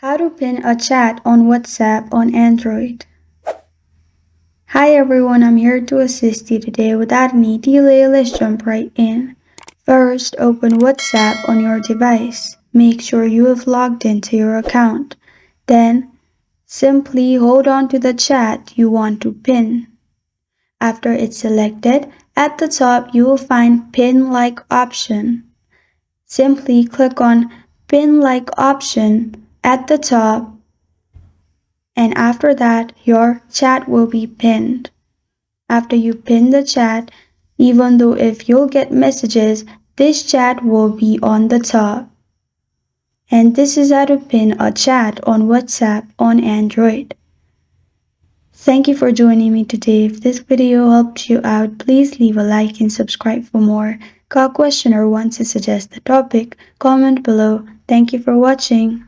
How to pin a chat on WhatsApp on Android. Hi everyone, I'm here to assist you today. Without any delay, let's jump right in. First, open WhatsApp on your device. Make sure you have logged into your account. Then, simply hold on to the chat you want to pin. After it's selected, at the top you will find Pin Like option. Simply click on Pin Like option at the top, and after that your chat will be pinned. After you pin the chat, even though if you'll get messages, this chat will be on the top. And this is how to pin a chat on WhatsApp on Android. Thank you for joining me today. If this video helped you out, please leave a like and subscribe for more. Got a question or want to suggest a topic? Comment below. Thank you for watching.